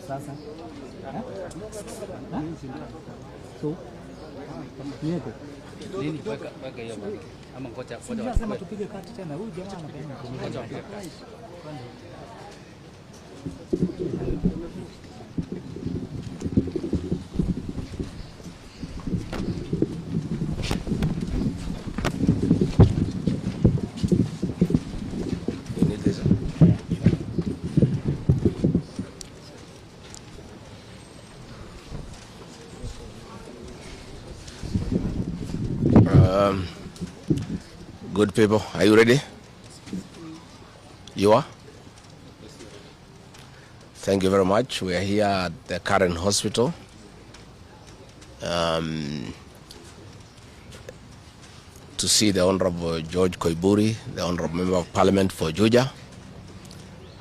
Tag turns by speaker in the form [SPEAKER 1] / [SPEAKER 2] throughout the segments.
[SPEAKER 1] Sasa. So. Niete.
[SPEAKER 2] Nini weka hiyo bwana. Ama ngoja
[SPEAKER 1] sema tupige kati tena. Huyu jamaa anapenda.
[SPEAKER 3] Good people, are you ready? You are? Thank you very much. We are here at the current hospital. To see the Honorable George Koimburi, the Honorable Member of Parliament for Juja,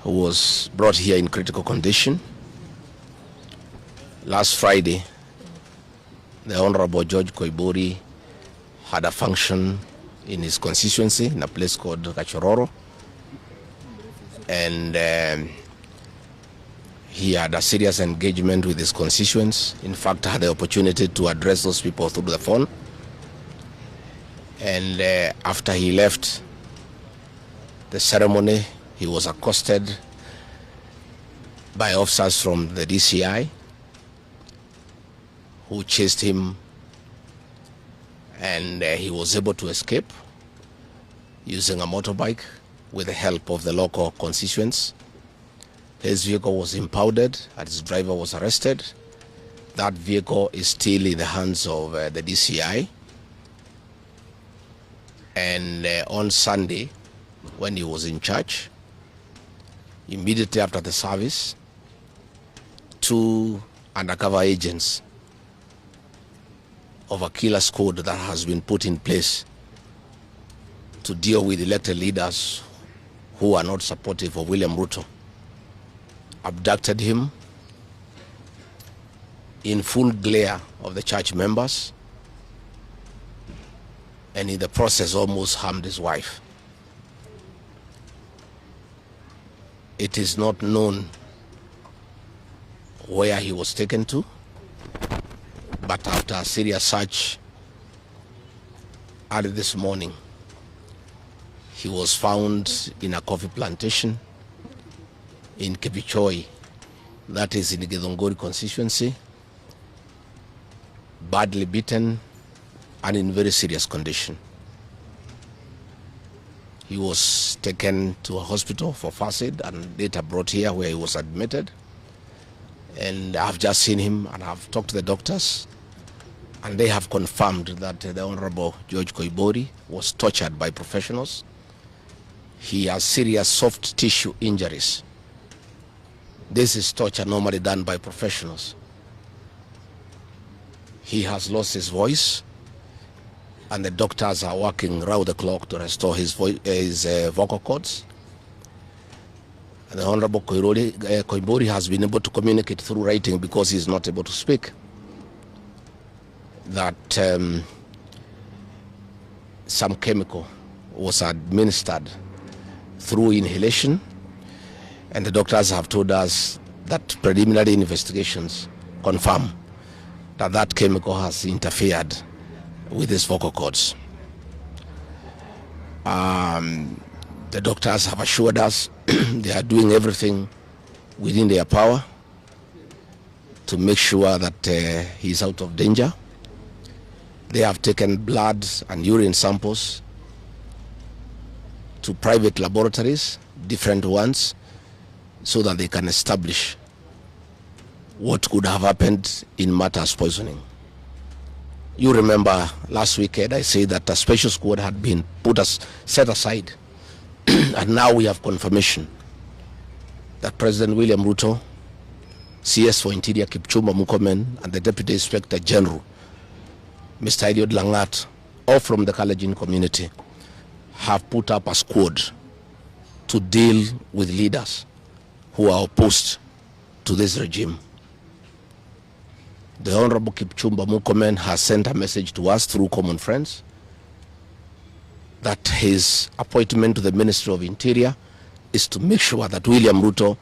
[SPEAKER 3] who was brought here in critical condition. Last Friday, the Honorable George Koimburi had a function in his constituency in a place called Kachororo, and he had a serious engagement with his constituents. In fact, I had the opportunity to address those people through the phone. And after he left the ceremony, he was accosted by officers from the DCI who chased him, and he was able to escape using a motorbike with the help of the local constituents. His vehicle was impounded and his driver was arrested. That vehicle is still in the hands of the DCI. And on Sunday, when he was in church, immediately after the service, 2 undercover agents of a killer squad that has been put in place to deal with elected leaders who are not supportive of William Ruto abducted him in full glare of the church members, and in the process almost harmed his wife. It is not known where he was taken to, but after a serious search early this morning, he was found in a coffee plantation in Kipichoi, that is in the Githunguri constituency, badly beaten and in very serious condition. He was taken to a hospital for first aid and later brought here where he was admitted. And I've just seen him and I've talked to the doctors, and they have confirmed that the Honorable George Koimburi was tortured by professionals. He has serious soft tissue injuries. This is torture normally done by professionals. He has lost his voice, and the doctors are working round the clock to restore his vocal cords. And the Honorable Koimburi has been able to communicate through writing because he is not able to speak. That some chemical was administered through inhalation, and the doctors have told us that preliminary investigations confirm that that chemical has interfered with his vocal cords. The doctors have assured us they are doing everything within their power to make sure that he is out of danger. They have taken blood and urine samples to private laboratories, different ones, so that they can establish what could have happened in matters poisoning. You remember last weekend I said that a special squad had been set aside and now we have confirmation that President William Ruto, CS for Interior Kipchumba Murkomen, and the Deputy Inspector General, Mr. Eliud Langat, all from the Kalenjin community, have put up a squad to deal with leaders who are opposed to this regime. The Honorable Kipchumba Murkomen has sent a message to us through common friends that his appointment to the Ministry of Interior is to make sure that William Ruto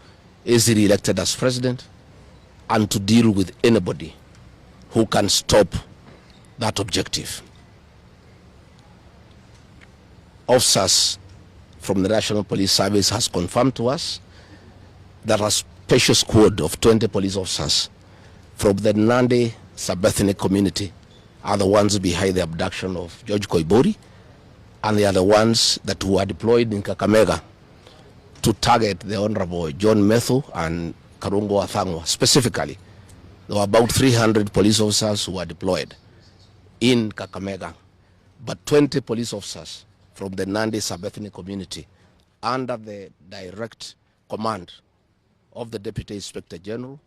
[SPEAKER 3] is re-elected as president and to deal with anybody who can stop that objective. Officers from the National Police Service has confirmed to us that a special squad of 20 police officers from the Nandi sub-ethnic community are the ones behind the abduction of George Koimburi, and they are the ones that were deployed in Kakamega to target the Honorable John Methu and Karungo Athangwa. Specifically, there were about 300 police officers who were deployed in Kakamega, but 20 police officers from the Nandi sub-ethnic community under the direct command of the Deputy Inspector General,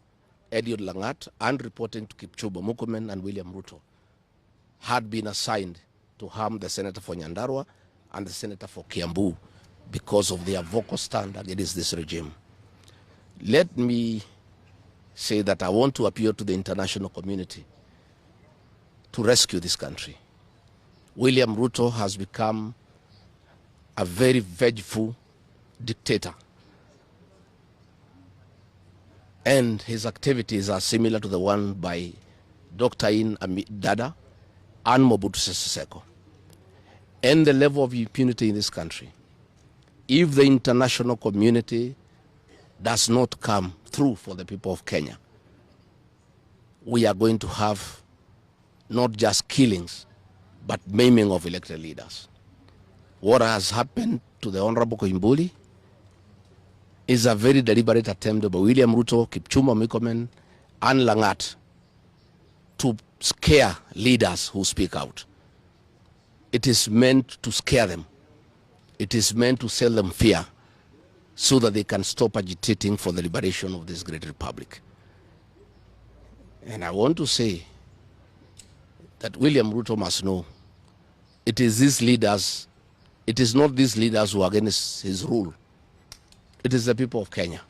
[SPEAKER 3] Eliud Langat, and reporting to Kipchumba Murkomen and William Ruto, had been assigned to harm the Senator for Nyandarua and the Senator for Kiambu because of their vocal stand against this regime. Let me say that I want to appeal to the international community to rescue this country. William Ruto has become a very vengeful dictator, and his activities are similar to the one by Dr. Dada and Mobutu Sese Seko. And the level of impunity in this country, if the international community does not come through for the people of Kenya, we are going to have not just killings, but maiming of elected leaders. What has happened to the Honorable Koimburi is a very deliberate attempt by William Ruto, Kipchumba Murkomen, and Langat to scare leaders who speak out. It is meant to scare them. It is meant to sell them fear so that they can stop agitating for the liberation of this great republic. And I want to say that William Ruto must know it is these leaders, it is not these leaders who are against his rule. It is the people of Kenya.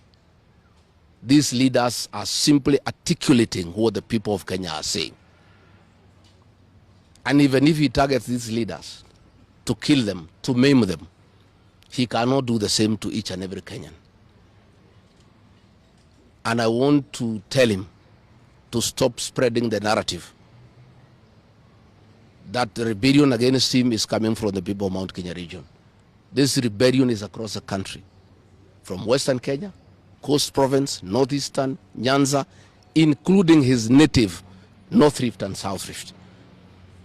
[SPEAKER 3] These leaders are simply articulating what the people of Kenya are saying. And even if he targets these leaders to kill them, to maim them, he cannot do the same to each and every Kenyan. And I want to tell him to stop spreading the narrative that the rebellion against him is coming from the people of Mount Kenya region. This rebellion is across the country, from Western Kenya, Coast Province, Northeastern, Nyanza, including his native North Rift and South Rift.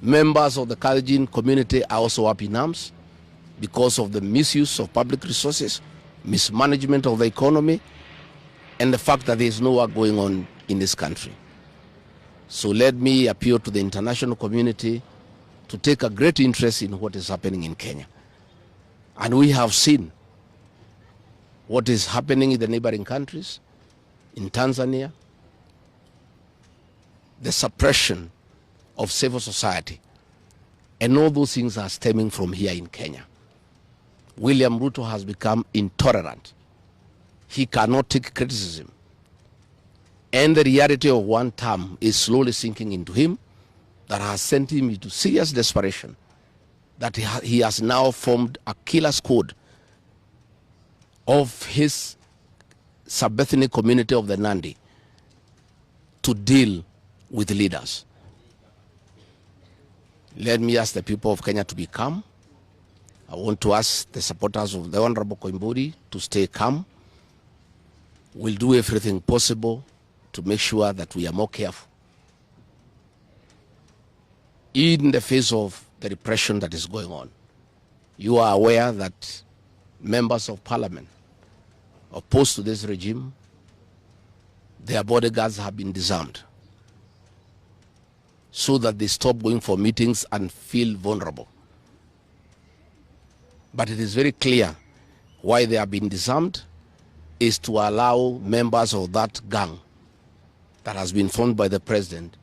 [SPEAKER 3] Members of the Kalenjin community are also up in arms because of the misuse of public resources, mismanagement of the economy, and the fact that there is no work going on in this country. So let me appeal to the international community to take a great interest in what is happening in Kenya. And we have seen what is happening in the neighboring countries, in Tanzania, the suppression of civil society, and all those things are stemming from here in Kenya. William Ruto has become intolerant. He cannot take criticism. And the reality of one term is slowly sinking into him, that has sent him into serious desperation, that he has now formed a killer squad of his sub-ethnic community of the Nandi to deal with leaders. Let me ask the people of Kenya to be calm. I want to ask the supporters of the Honorable Koimburi to stay calm. We'll do everything possible to make sure that we are more careful in the face of the repression that is going on. You are aware that members of parliament opposed to this regime, their bodyguards have been disarmed so that they stop going for meetings and feel vulnerable. But it is very clear why they have been disarmed is to allow members of that gang that has been formed by the president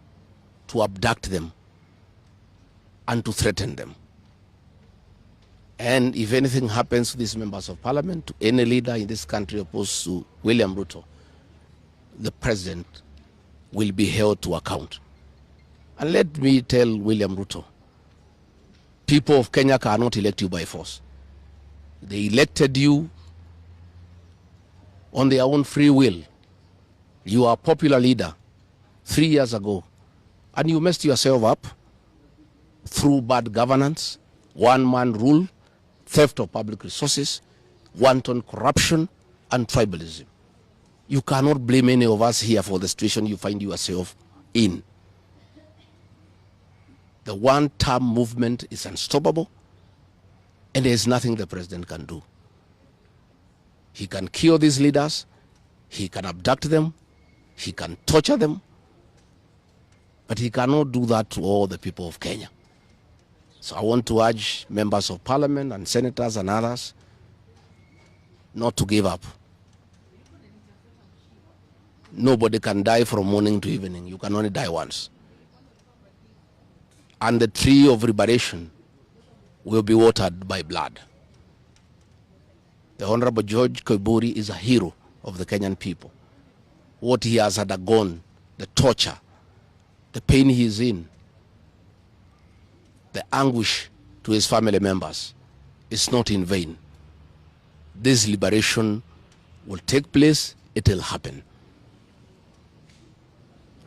[SPEAKER 3] to abduct them and to threaten them. And if anything happens to these members of parliament, to any leader in this country opposed to William Ruto, the president will be held to account. And let me tell William Ruto, people of Kenya cannot elect you by force. They elected you on their own free will. You are a popular leader 3 years ago, and you messed yourself up through bad governance, one-man rule, theft of public resources, wanton corruption, and tribalism. You cannot blame any of us here for the situation you find yourself in. The one-term movement is unstoppable, and there is nothing the president can do. He can kill these leaders, he can abduct them, he can torture them, but he cannot do that to all the people of Kenya. So I want to urge members of parliament and senators and others not to give up. Nobody can die from morning to evening. You can only die once. And the tree of liberation will be watered by blood. The Honorable George Koimburi is a hero of the Kenyan people. What he has undergone, the torture, the pain he is in, the anguish to his family members is not in vain. This liberation will take place, it will happen.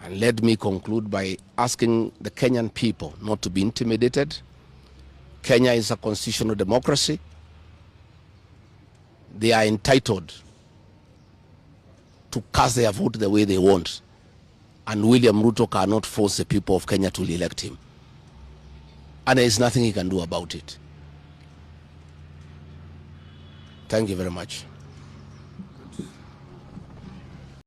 [SPEAKER 3] And let me conclude by asking the Kenyan people not to be intimidated. Kenya is a constitutional democracy. They are entitled to cast their vote the way they want. And William Ruto cannot force the people of Kenya to elect him. And there is nothing he can do about it. Thank you very much.